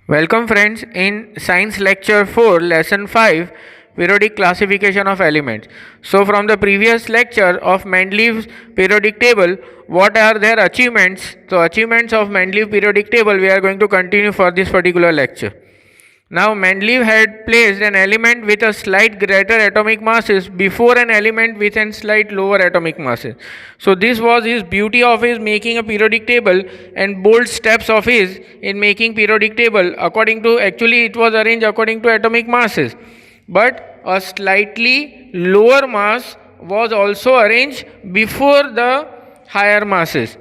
Welcome friends in science lecture 4 lesson 5 periodic classification of elements. So from the previous lecture of Mendeleev's periodic table, what are their achievements? So achievements of Mendeleev periodic table we are going to continue for this particular lecture. Now Mendeleev had placed an element with a slight greater atomic masses before an element with a slight lower atomic masses. So this was his beauty of his making a periodic table and bold steps of his in making periodic table. According to, actually it was arranged according to atomic masses, but a slightly lower mass was also arranged before the higher masses.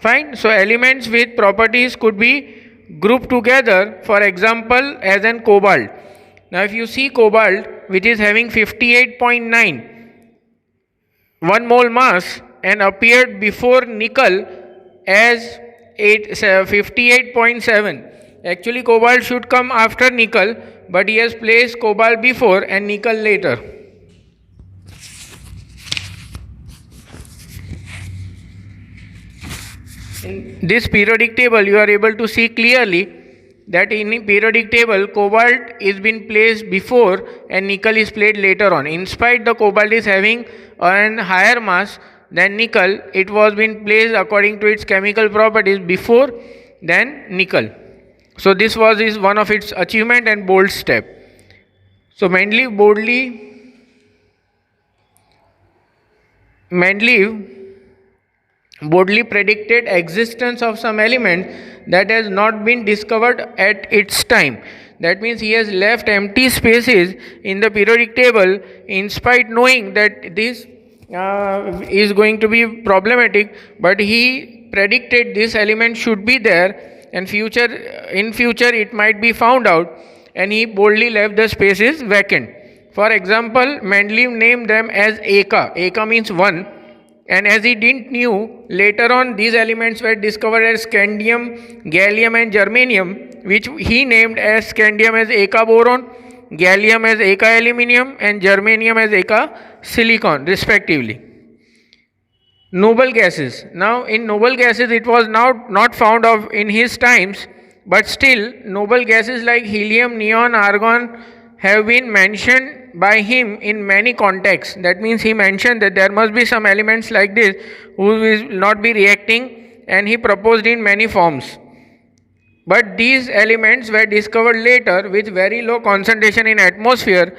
Fine. So elements with properties could be grouped together, for example as in cobalt. Now if you see cobalt, which is having 58.9 1 mole mass and appeared before nickel as 58.7. Actually cobalt should come after nickel, but he has placed cobalt before and nickel later. In this periodic table you are able to see clearly that in the periodic table cobalt is been placed before and nickel is placed later on. In spite the cobalt is having a higher mass than nickel, it was been placed according to its chemical properties before than nickel. So this was one of its achievement and bold step. So Mendeleev boldly predicted existence of some element that has not been discovered at its time. That means he has left empty spaces in the periodic table in spite knowing that this is going to be problematic, but he predicted this element should be there and in future it might be found out, and he boldly left the spaces vacant. For example, Mendeleev named them as Eka. Eka means 1. And as he didn't knew, later on these elements were discovered as scandium, gallium and germanium, which he named as scandium as Eka boron, gallium as Eka aluminium and germanium as Eka silicon respectively. Noble gases. Now in noble gases it was now not found of in his times, but still noble gases like helium, neon, argon have been mentioned by him in many contexts. That means he mentioned that there must be some elements like this who will not be reacting, and he proposed in many forms. But these elements were discovered later with very low concentration in atmosphere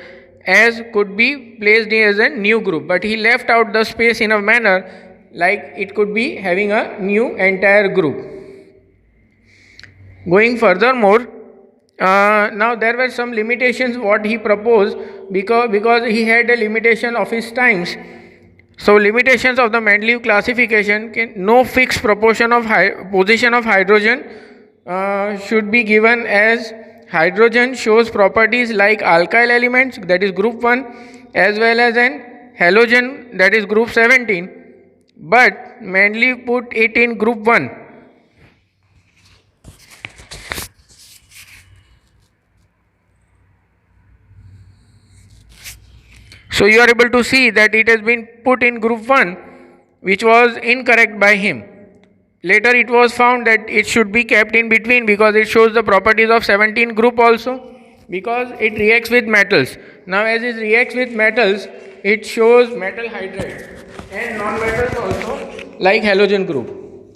as could be placed as a new group, but he left out the space in a manner like it could be having a new entire group. Going furthermore, now there were some limitations what he proposed because he had a limitation of his times. So limitations of the Mendeleev classification: no fixed proportion of position of hydrogen should be given, as hydrogen shows properties like alkyl elements, that is group 1, as well as an halogen, that is group 17, but Mendeleev put it in group 1. So you are able to see that it has been put in group 1, which was incorrect by him. Later it was found that it should be kept in between because it shows the properties of 17 group also, because it reacts with metals. Now as it reacts with metals, it shows metal hydride and non-metals also like halogen group.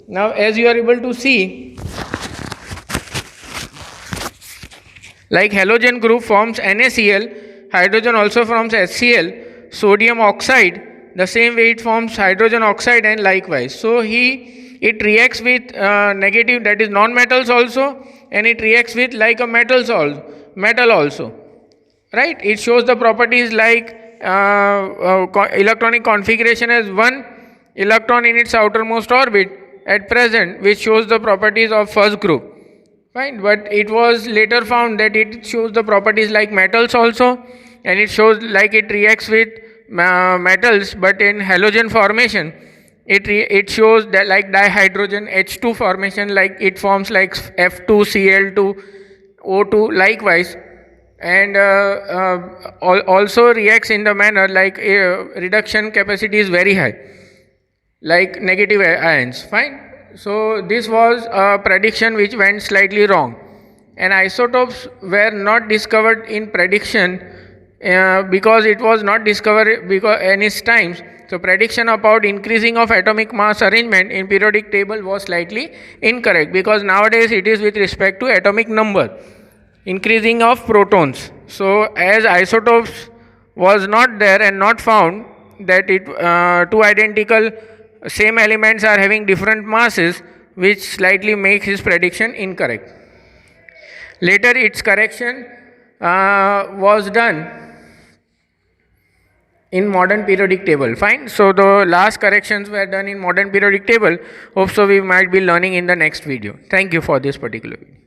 Now as you are able to see, like halogen group forms NaCl, hydrogen also forms HCl, sodium oxide, the same way it forms hydrogen oxide and likewise. So it reacts with negative, that is non-metals also, and it reacts with like a metal also, right? It shows the properties like electronic configuration as 1 electron in its outermost orbit at present, which shows the properties of first group. Fine, but it was later found that it shows the properties like metals also, and it shows like it reacts with metals, but in halogen formation it shows that like dihydrogen H2 formation, like it forms like F2Cl2 O2 likewise, and also reacts in the manner like reduction capacity is very high, like negative ions. Fine. So this was a prediction which went slightly wrong. and isotopes were not discovered in prediction because it was not discovered because in its times. So prediction about increasing of atomic mass arrangement in periodic table was slightly incorrect, because nowadays it is with respect to atomic number, increasing of protons. So as isotopes was not there and not found, that it two identical same elements are having different masses, which slightly makes his prediction incorrect. Later its correction was done in modern periodic table. Fine. So the last corrections were done in modern periodic table. Hope so we might be learning in the next video. Thank you for this particular video.